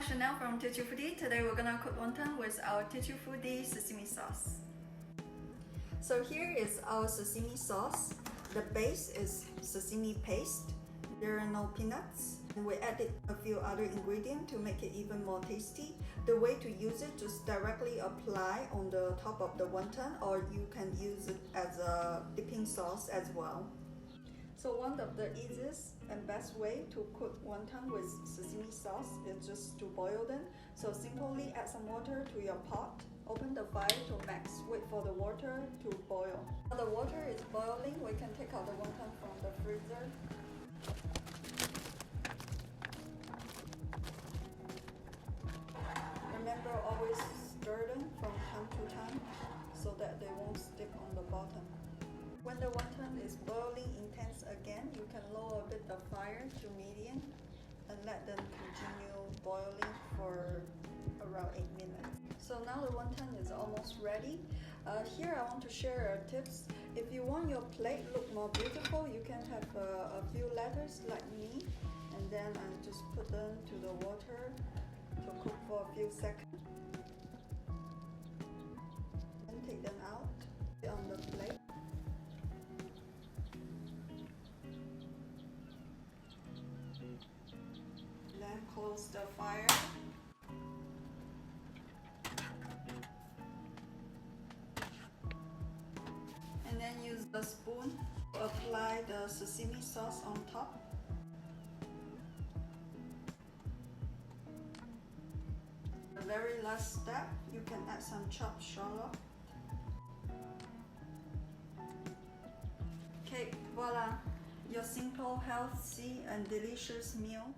Chanel from Teochew Foodie. Today we're gonna cook wonton with our Teochew Foodie sesame sauce. So here is our sesame sauce. The base is sesame paste. There are no peanuts. And we added a few other ingredients to make it even more tasty. The way to use it, just directly apply on the top of the wonton, or you can use it as a dipping sauce as well. So one of the easiest and best way to cook wonton with sesame sauce is just to boil them. So simply add some water to your pot, open the fire to max, wait for the water to boil. While the water is boiling, we can take out the wonton from the freezer. Remember, always stir them from time to time so that they won't stick on the bottom. When the wonton is boiling intense again, you can lower a bit the fire to medium and let them continue boiling for around 8 minutes. So now the wonton is almost ready. Here I want to share tips. If you want your plate look more beautiful, you can have a few letters like me, and then I just put them to the water to cook for a few seconds. Then take them out on the plate. Then close the fire. And then use the spoon to apply the sesame sauce on top. The very last step, you can add some chopped shallot. Okay, voila! Your simple, healthy, and delicious meal